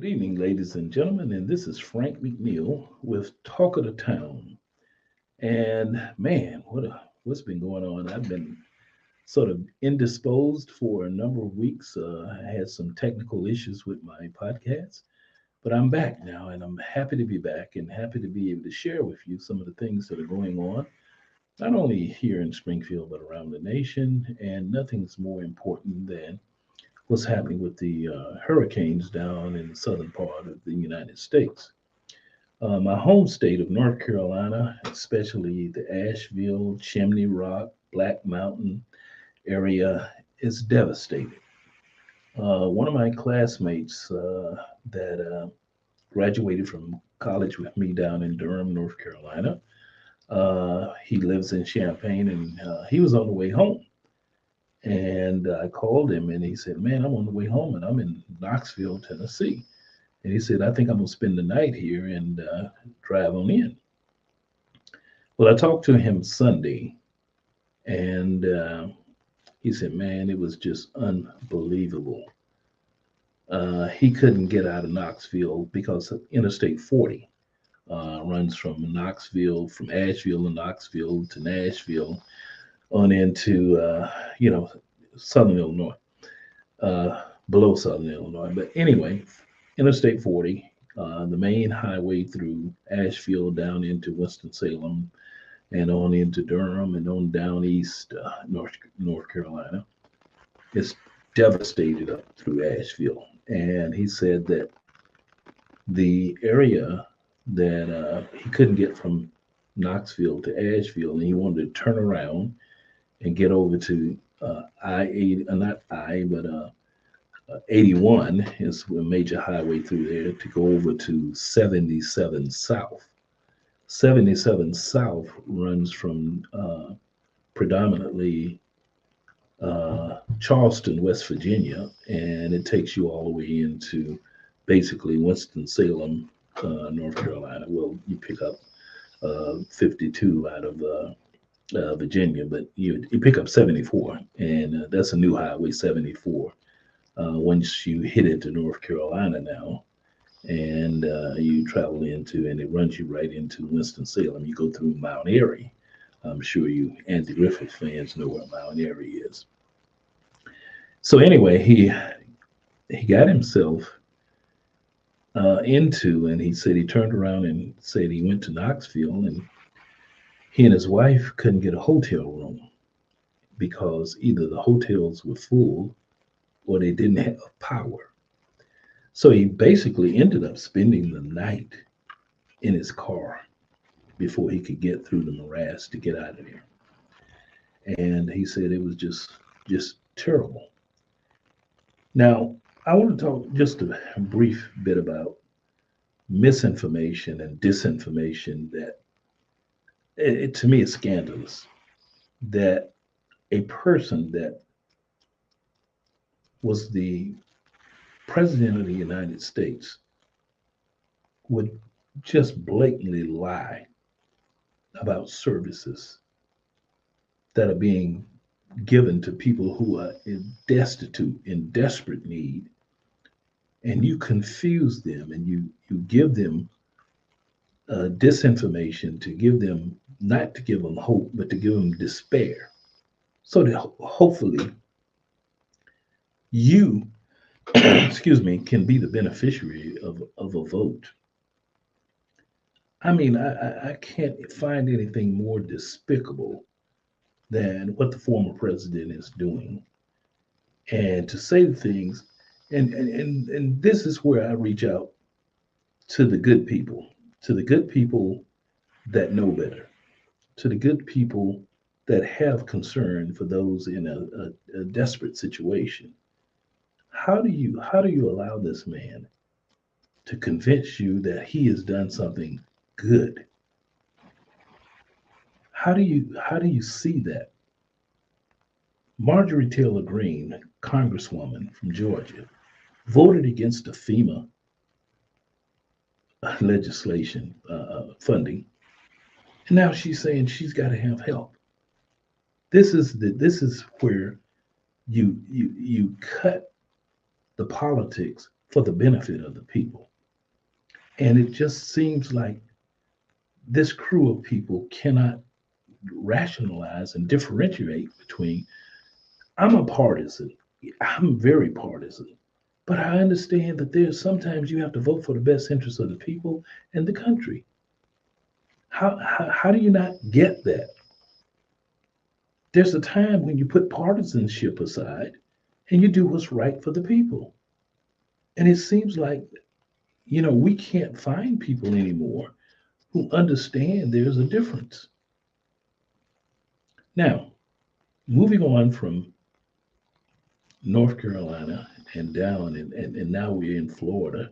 Good evening, ladies and gentlemen, and this is Frank Mcneil with Talk of the Town. And man, what's been going on? I've been sort of indisposed for a number of weeks. I had some technical issues with my podcast, but I'm back now, and I'm happy to be back and happy to be able to share with you some of the things that are going on, not only here in Springfield but around the nation. And nothing's more important than what's happening with the hurricanes down in the southern part of the United States. My home state of North Carolina, especially the Asheville, Chimney Rock, Black Mountain area, is devastated. One of my classmates that graduated from college with me down in Durham, North Carolina, he lives in Champaign, and he was on the way home. And I called him and he said, "Man, I'm on the way home and I'm in Knoxville, Tennessee." And he said, "I think I'm going to spend the night here and drive on in." Well, I talked to him Sunday and he said, "Man, it was just unbelievable." He couldn't get out of Knoxville because of Interstate 40 runs from Knoxville, from Asheville and Knoxville to Nashville on into, Southern Illinois, below Southern Illinois. But anyway, Interstate 40, the main highway through Asheville down into Winston-Salem and on into Durham and on down east North Carolina. It's devastated up through Asheville. And he said that the area that he couldn't get from Knoxville to Asheville, and he wanted to turn around and get over to I-80, not I, but 81 is a major highway through there to go over to 77 South. 77 South runs from predominantly Charleston, West Virginia, and it takes you all the way into basically Winston-Salem, North Carolina. Well, you pick up 52 out of Virginia, but you pick up 74, and that's a new highway, 74. Once you hit into North Carolina now, and you travel into, and it runs you right into Winston-Salem. You go through Mount Airy. I'm sure you Andy Griffith fans know where Mount Airy is. So anyway, he got himself into, and he said he turned around and said he went to Knoxville, and he and his wife couldn't get a hotel room because either the hotels were full or they didn't have power. So he basically ended up spending the night in his car before he could get through the morass to get out of there. And he said it was just terrible. Now, I want to talk just a brief bit about misinformation and disinformation that to me is scandalous that a person that was the president of the United States would just blatantly lie about services that are being given to people who are destitute, in desperate need, and you confuse them and you give them disinformation to give them, not to give them hope, but to give them despair, so that hopefully you, excuse me, can be the beneficiary of a vote. I mean, I can't find anything more despicable than what the former president is doing. And to say the things, and this is where I reach out to the good people, to the good people that know better, to the good people that have concern for those in a desperate situation. How do you allow this man to convince you that he has done something good? How do you see that? Marjorie Taylor Greene, Congresswoman from Georgia, voted against the FEMA legislation funding, and now she's saying she's got to have help. This is where you cut the politics for the benefit of the people. And it just seems like this crew of people cannot rationalize and differentiate between I'm a partisan. I'm very partisan. But I understand that there's sometimes you have to vote for the best interests of the people and the country. How do you not get that? There's a time when you put partisanship aside and you do what's right for the people. And it seems like, we can't find people anymore who understand there's a difference. Now, moving on from North Carolina and down, and now we're in Florida,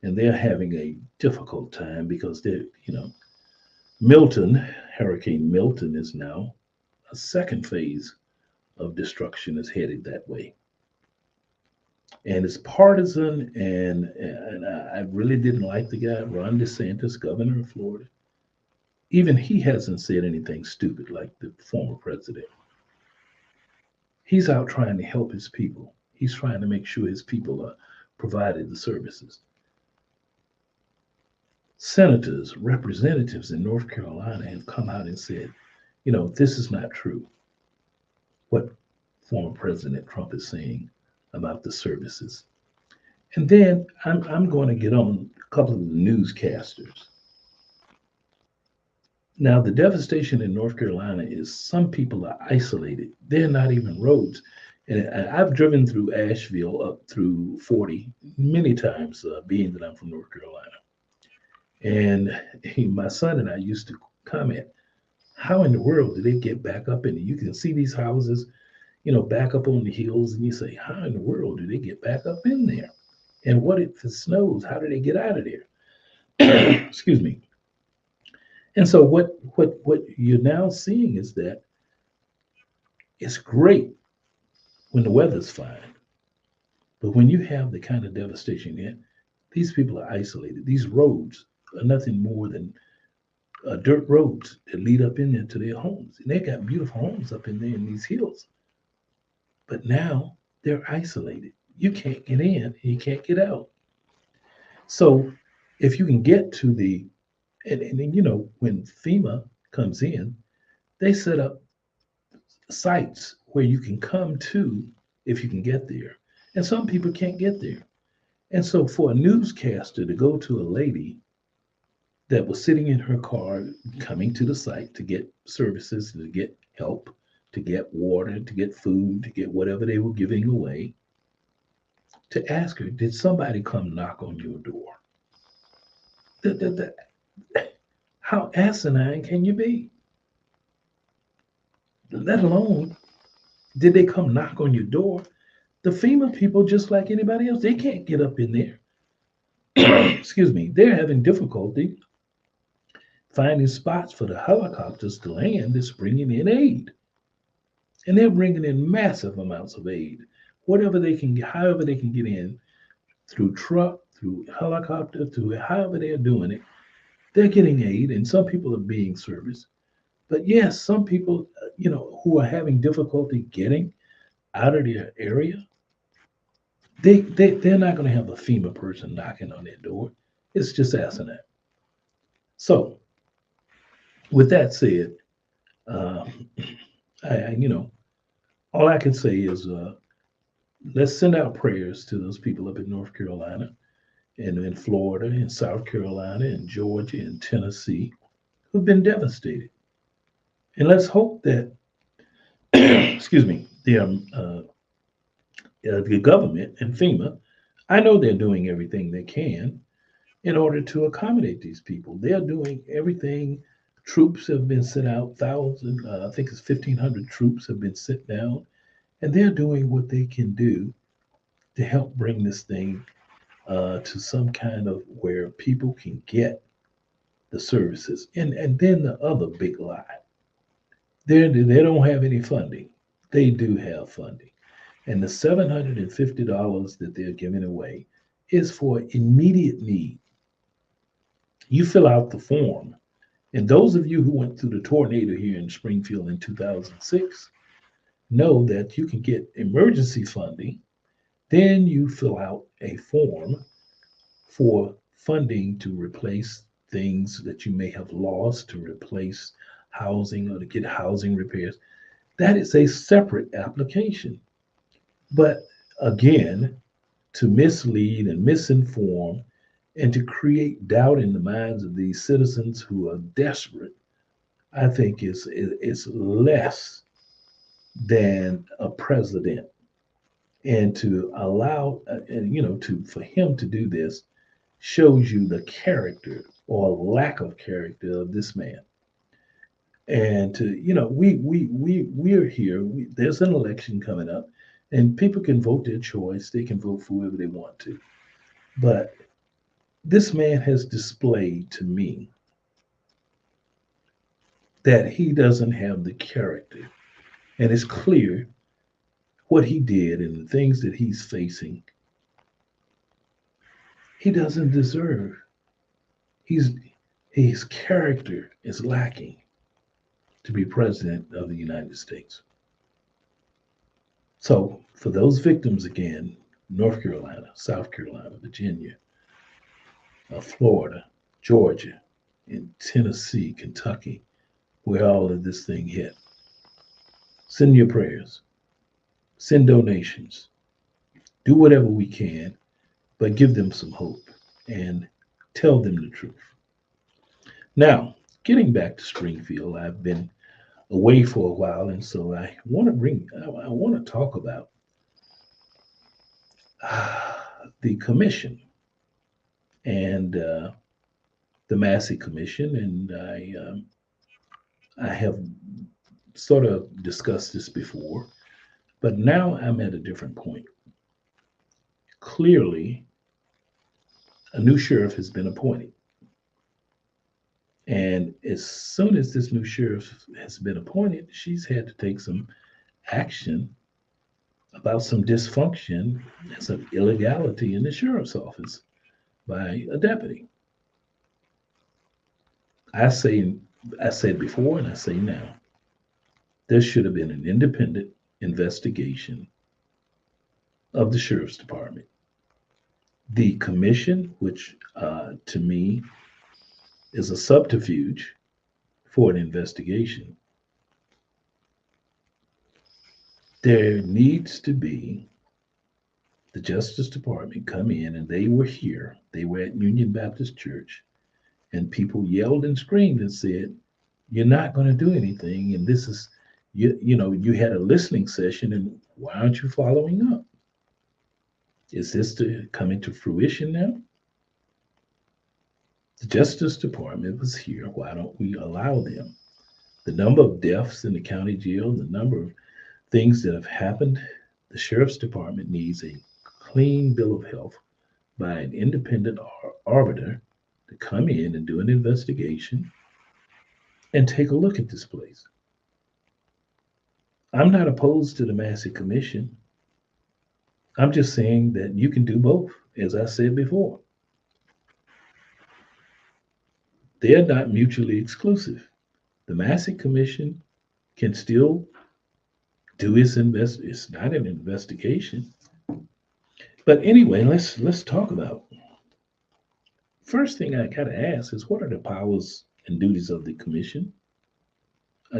and they're having a difficult time because Milton, Hurricane Milton is now a second phase of destruction is headed that way. And it's partisan, and I really didn't like the guy, Ron DeSantis, governor of Florida. Even he hasn't said anything stupid like the former president. He's out trying to help his people. He's trying to make sure his people are provided the services. Senators, representatives in North Carolina have come out and said, this is not true. What former President Trump is saying about the services. And then I'm going to get on a couple of the newscasters. Now, the devastation in North Carolina is some people are isolated. They're not even roads. And I've driven through Asheville up through 40 many times, being that I'm from North Carolina. And my son and I used to comment, how in the world did they get back up in it? You can see these houses, back up on the hills, and you say, how in the world do they get back up in there? And what if it snows? How do they get out of there? Excuse me. And so what you're now seeing is that it's great when the weather's fine, but when you have the kind of devastation yet, these people are isolated. These roads are nothing more than dirt roads that lead up in there to their homes, and they got beautiful homes up in there in these hills. But now they're isolated. You can't get in, and you can't get out. So if you can get to and when FEMA comes in, they set up sites where you can come to if you can get there. And some people can't get there. And so for a newscaster to go to a lady that was sitting in her car coming to the site to get services, to get help, to get water, to get food, to get whatever they were giving away, to ask her, did somebody come knock on your door? How asinine can you be? Let alone, did they come knock on your door? The FEMA people, just like anybody else, they can't get up in there. Excuse me, they're having difficulty finding spots for the helicopters to land that's bringing in aid. And they're bringing in massive amounts of aid, whatever they can get, however they can get in, through truck, through helicopter, through however they're doing it. They're getting aid, and some people are being serviced. But yes, some people, who are having difficulty getting out of their area, they're not going to have a FEMA person knocking on their door. It's just asinine. So, with that said, uh, all I can say is let's send out prayers to those people up in North Carolina and in Florida and South Carolina and Georgia and Tennessee who've been devastated. And let's hope that, excuse me, the government and FEMA, I know they're doing everything they can in order to accommodate these people. They're doing everything. Troops have been sent out, I think it's 1,500 troops have been sent down, and they're doing what they can do to help bring this thing to some kind of where people can get the services. And then the other big lie, they don't have any funding. They do have funding. And the $750 that they're giving away is for immediate need. You fill out the form. And those of you who went through the tornado here in Springfield in 2006 know that you can get emergency funding. Then you fill out a form for funding to replace things that you may have lost, to replace housing or to get housing repairs. That is a separate application. But again, to mislead and misinform and to create doubt in the minds of these citizens who are desperate, I think is less than a president. And to allow, and to for him to do this shows you the character or lack of character of this man. And to, we're here. There's an election coming up, and people can vote their choice. They can vote for whoever they want to. But this man has displayed to me that he doesn't have the character. And it's clear what he did and the things that he's facing, he doesn't deserve. He's his character is lacking to be president of the United States. So for those victims again, North Carolina, South Carolina, Virginia, Florida, Georgia, in Tennessee, Kentucky, where all of this thing hit, send your prayers, send donations, do whatever we can, but give them some hope and tell them the truth. Now, getting back to Springfield, I've been away for a while, and so I want to talk about the commission and the Massey Commission, and I have sort of discussed this before, but now I'm at a different point. Clearly, a new sheriff has been appointed. And as soon as this new sheriff has been appointed, she's had to take some action about some dysfunction and some illegality in the sheriff's office by a deputy. I say, I said before and I say now, there should have been an independent investigation of the sheriff's department. The commission, which to me is a subterfuge for an investigation, there needs to be the Justice Department come in, and they were here. They were at Union Baptist Church, and people yelled and screamed and said, "You're not going to do anything, and this is, you had a listening session, and why aren't you following up? Is this to come into fruition now?" The Justice Department was here. Why don't we allow them? The number of deaths in the county jail, the number of things that have happened, the Sheriff's Department needs a clean bill of health by an independent arbiter to come in and do an investigation and take a look at this place. I'm not opposed to the Massey Commission. I'm just saying that you can do both, as I said before. They're not mutually exclusive. The Massey Commission can still do its It's not an investigation. But anyway, let's talk about. First thing I gotta ask is, what are the powers and duties of the commission?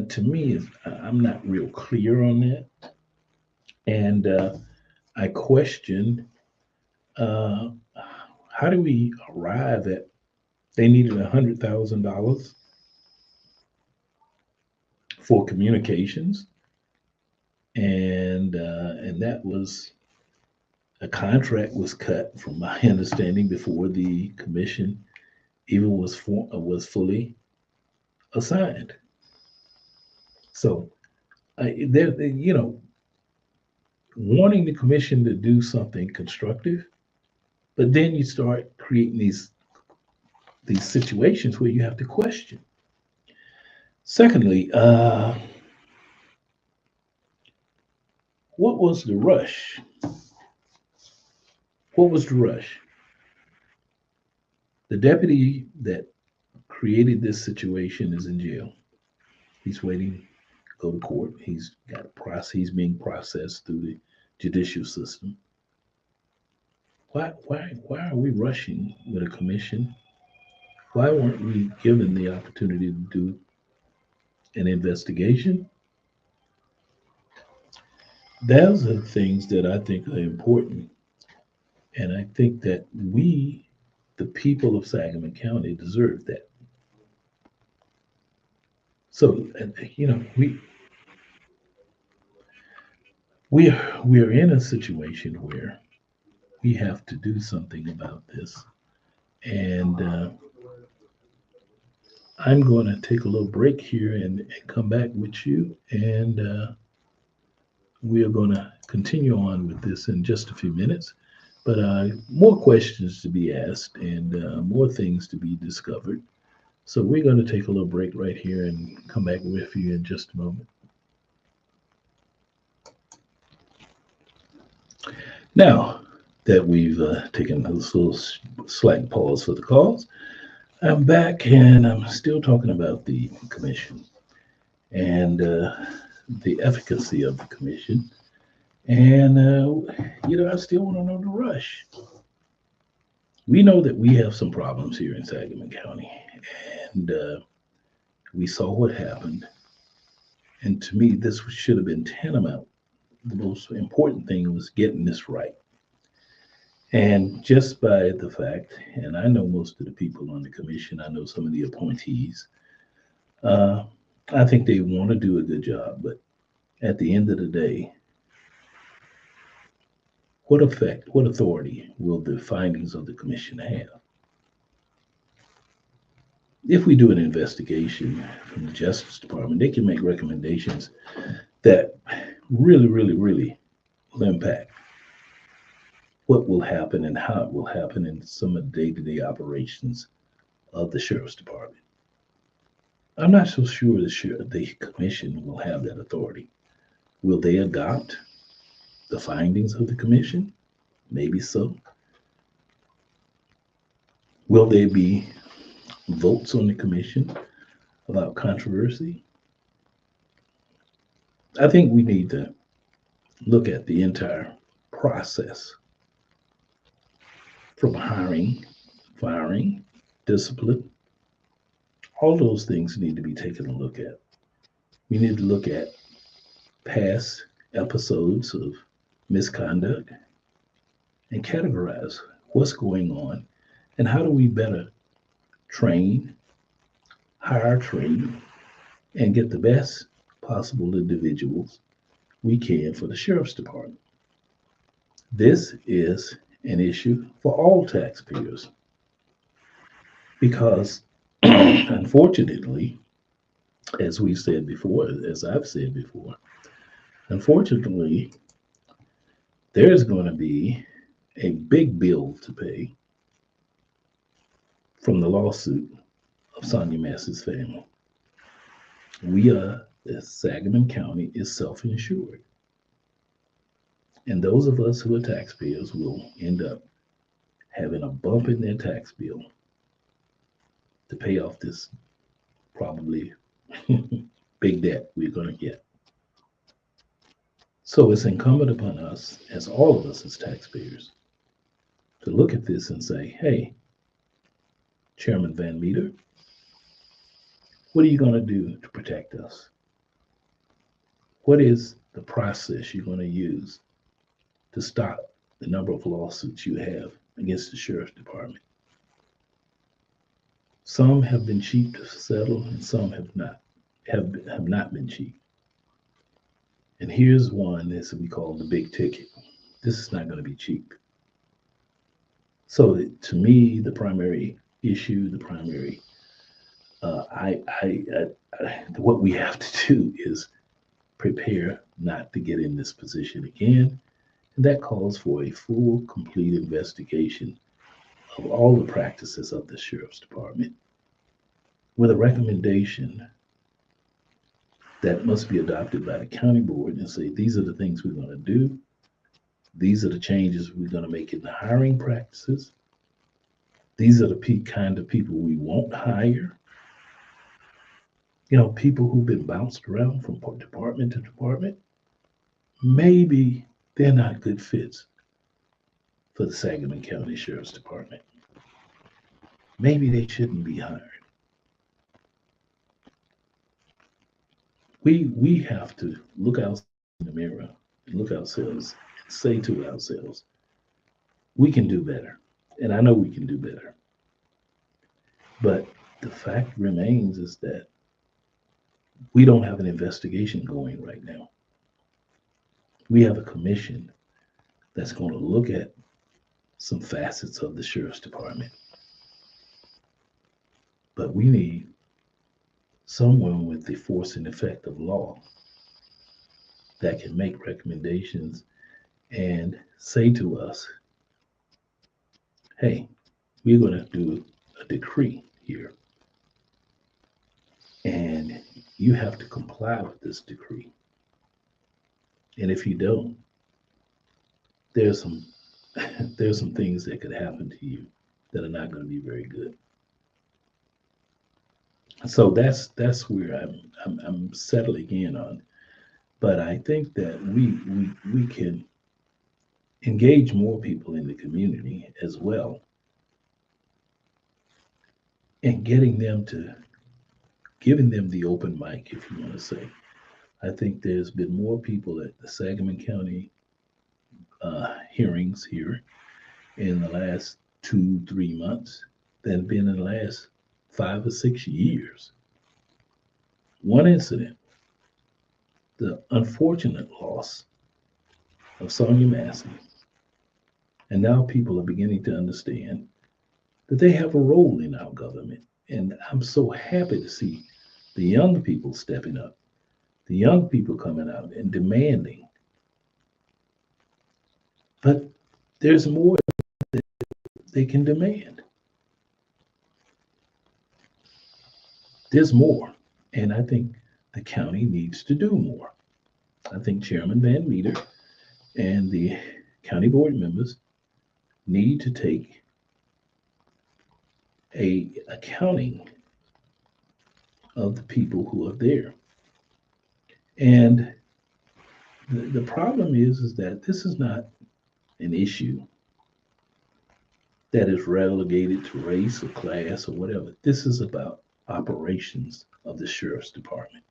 To me, I'm not real clear on that, and I question uh, how do we arrive at. They needed $100,000 for communications, and that was a contract was cut, from my understanding, before the commission even was fully assigned. So, wanting the commission to do something constructive, but then you start creating these situations where you have to question. Secondly, what was the rush? What was the rush? The deputy that created this situation is in jail. He's waiting to go to court. He's got a process. He's being processed through the judicial system. why are we rushing with a commission? Why weren't we given the opportunity to do an investigation? Those are things that I think are important. And I think that we, the people of Sangamon County, deserve that. So, we are in a situation where we have to do something about this. And I'm going to take a little break here and come back with you. And we are going to continue on with this in just a few minutes. But more questions to be asked and more things to be discovered. So we're going to take a little break right here and come back with you in just a moment. Now that we've taken this little slight pause for the calls, I'm back and I'm still talking about the commission and the efficacy of the commission. And, I still want to know the rush. We know that we have some problems here in Sangamon County, and we saw what happened. And to me, this should have been tantamount. The most important thing was getting this right. And just by the fact, and I know most of the people on the commission, I know some of the appointees, uh, I think they want to do a good job. But at the end of the day, what effect, what authority will the findings of the commission have? If we do an investigation from the Justice Department, they can make recommendations that really, really, really will impact what will happen and how it will happen in some of the day-to-day operations of the Sheriff's Department. I'm not so sure the commission will have that authority. Will they adopt the findings of the commission? Maybe so. Will there be votes on the commission about controversy? I think we need to look at the entire process from hiring, firing, discipline. All those things need to be taken a look at. We need to look at past episodes of misconduct and categorize what's going on and how do we better train, hire, train, and get the best possible individuals we can for the Sheriff's Department. This is an issue for all taxpayers because, unfortunately, as we've said before, as I've said before, unfortunately, there's going to be a big bill to pay from the lawsuit of Sonia Massey's family. Sangamon County is self-insured. And those of us who are taxpayers will end up having a bump in their tax bill to pay off this probably big debt we're going to get. So it's incumbent upon us, as all of us as taxpayers, to look at this and say, hey, Chairman Van Meter, what are you going to do to protect us? What is the process you're going to use to stop the number of lawsuits you have against the Sheriff's Department? Some have been cheap to settle and some have not been cheap. And here's one that we call the big ticket. This is not going to be cheap. So to me, the primary issue, what we have to do is prepare not to get in this position again. And that calls for a full, complete investigation of all the practices of the Sheriff's Department with a recommendation that must be adopted by the county board and say, these are the things we're going to do. These are the changes we're going to make in the hiring practices. These are the kind of people we won't hire. People who've been bounced around from department to department, maybe they're not good fits. for the Sangamon County Sheriff's Department. Maybe they shouldn't be hired. We have to look out in the mirror, look ourselves, and say to ourselves, we can do better. And I know we can do better. But the fact remains is that we don't have an investigation going right now. We have a commission that's going to look at some facets of the sheriff's department. But we need someone with the force and effect of law that can make recommendations and say to us, hey, we're going to do a decree here. And you have to comply with this decree. And if you don't, there's some there's some things that could happen to you that are not going to be very good. So that's where I'm settling in on. But I think that we can engage more people in the community as well, and giving them the open mic, if you want to say. I think there's been more people at the Sangamon County hearings here in the last 2, 3 months than been in the last 5 or 6 years. One incident, the unfortunate loss of Sonia Massey, and now people are beginning to understand that they have a role in our government. And I'm so happy to see the young people stepping up, the young people coming out and demanding. But there's more that they can demand. There's more. And I think the county needs to do more. I think Chairman Van Meter and the county board members need to take a accounting of the people who are there. And the problem is that this is not an issue that is relegated to race or class or whatever. This is about operations of the sheriff's department.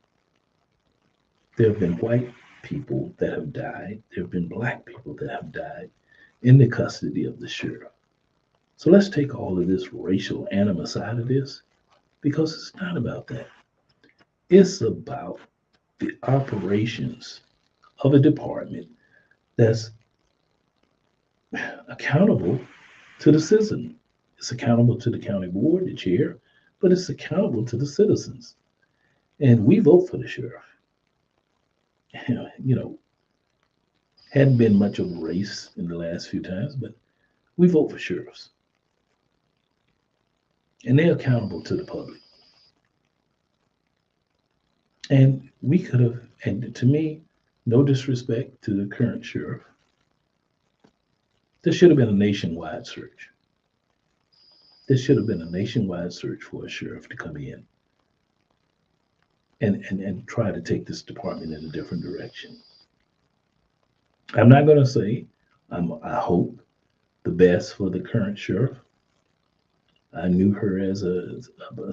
There have been white people that have died. There have been black people that have died in the custody of the sheriff. So let's take all of this racial animus out of this, because it's not about that. It's about the operations of a department that's accountable to the citizen. It's accountable to the county board, the chair, but it's accountable to the citizens. And we vote for the sheriff. You know, hadn't been much of a race in the last few times, but we vote for sheriffs. And they're accountable to the public. And we could have, and to me, no disrespect to the current sheriff, there should have been a nationwide search. There should have been a nationwide search for a sheriff to come in and try to take this department in a different direction. I'm not going to say I hope the best for the current sheriff. I knew her as a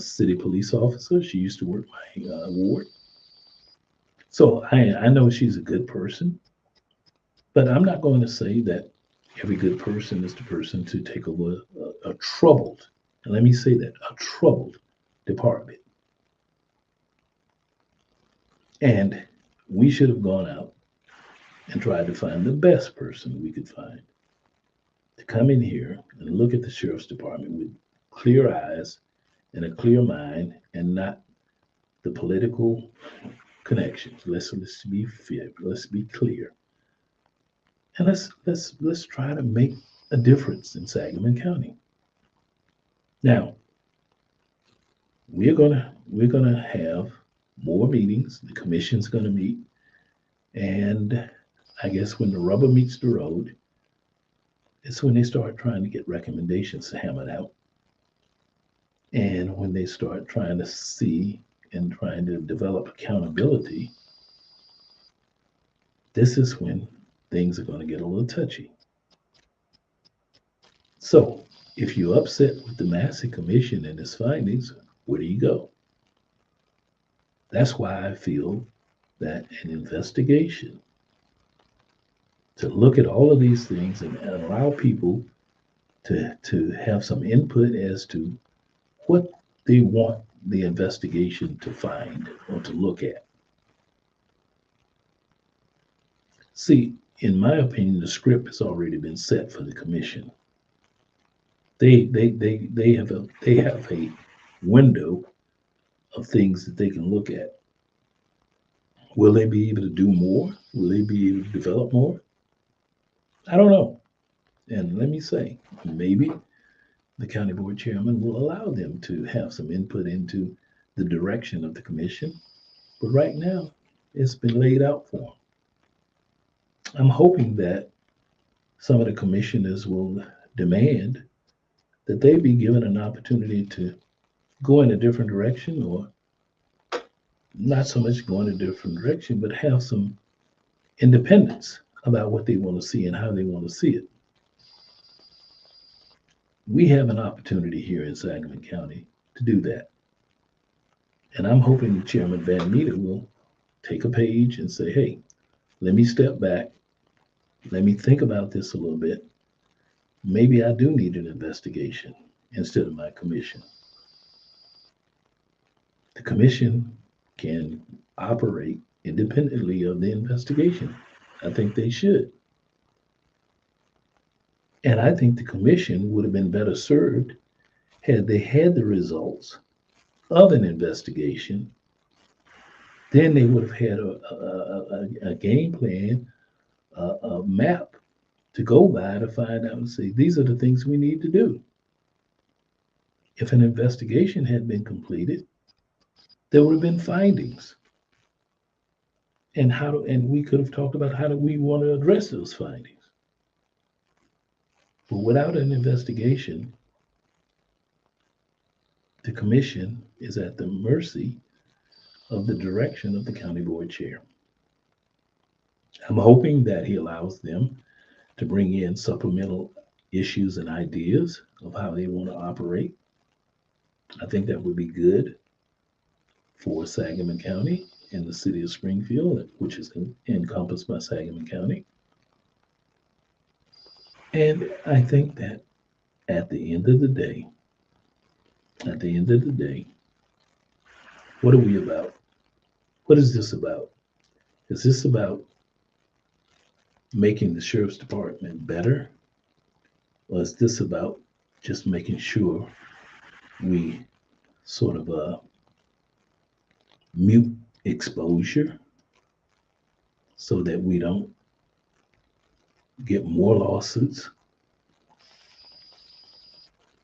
city police officer. She used to work my ward. So I know she's a good person, but I'm not going to say that every good person is the person to take over a troubled, and let me say that, a troubled department. And we should have gone out and tried to find the best person we could find to come in here and look at the sheriff's department with clear eyes and a clear mind, and not the political connections. Let's be fair. Let's be clear, and let's try to make a difference in Sangamon County. Now, we're gonna have more meetings. The commission's gonna meet, and I guess when the rubber meets the road, it's when they start trying to get recommendations hammered out, and when they start trying to see and trying to develop accountability. This is when things are going to get a little touchy. So if you're upset with the Massey Commission and its findings, where do you go? That's why I feel that an investigation to look at all of these things and allow people to have some input as to what they want the investigation to find or to look at. See, in my opinion, the script has already been set for the commission. They have a window of things that they can look at. Will they be able to do more? Will they be able to develop more? I don't know. And let me say, maybe the county board chairman will allow them to have some input into the direction of the commission. But right now, it's been laid out for them. I'm hoping that some of the commissioners will demand that they be given an opportunity to go in a different direction, or not so much go in a different direction, but have some independence about what they want to see and how they want to see it. We have an opportunity here in Sangamon County to do that. And I'm hoping Chairman Van Meter will take a page and say, hey, let me step back. Let me think about this a little bit. Maybe I do need an investigation instead of my commission. The commission can operate independently of the investigation. I think they should. And I think the commission would have been better served had they had the results of an investigation. Then they would have had a game plan, a map to go by to find out and say, these are the things we need to do. If an investigation had been completed, there would have been findings. And we could have talked about how do we want to address those findings. But without an investigation, the commission is at the mercy of the direction of the county board chair. I'm hoping that he allows them to bring in supplemental issues and ideas of how they want to operate. I think that would be good for Sangamon County and the city of Springfield, which is encompassed by Sangamon County. And I think that at the end of the day, what are we about? What is this about? Is this about making the sheriff's department better? Or is this about just making sure we sort of mute exposure so that we don't get more lawsuits?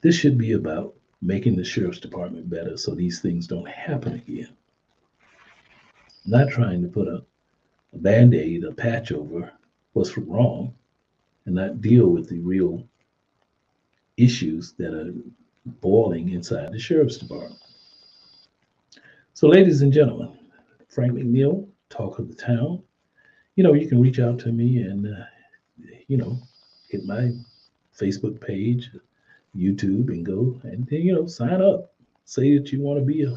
This should be about making the sheriff's department better so these things don't happen again. Not trying to put a band-aid, a patch over what's wrong and not deal with the real issues that are boiling inside the sheriff's department. So, ladies and gentlemen, Frank Mcneil, talk of the town. You can reach out to me and, hit my Facebook page, YouTube, and go and, sign up. Say that you want to be a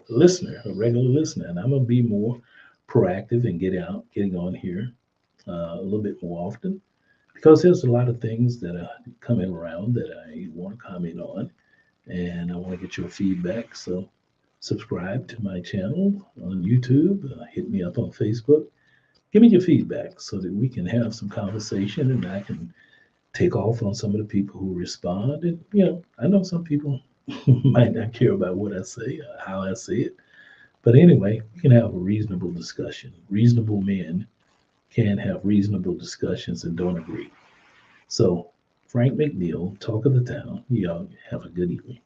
listener, a regular listener, and I'm going to be more proactive and getting on here a little bit more often, because there's a lot of things that are coming around that I want to comment on, and I want to get your feedback. So subscribe to my channel on YouTube, hit me up on Facebook, give me your feedback so that we can have some conversation and I can take off on some of the people who respond. And, I know some people might not care about what I say or how I say it. But anyway, we can have a reasonable discussion. Reasonable men can have reasonable discussions and don't agree. So, Frank Mcneil, talk of the town. Y'all have a good evening.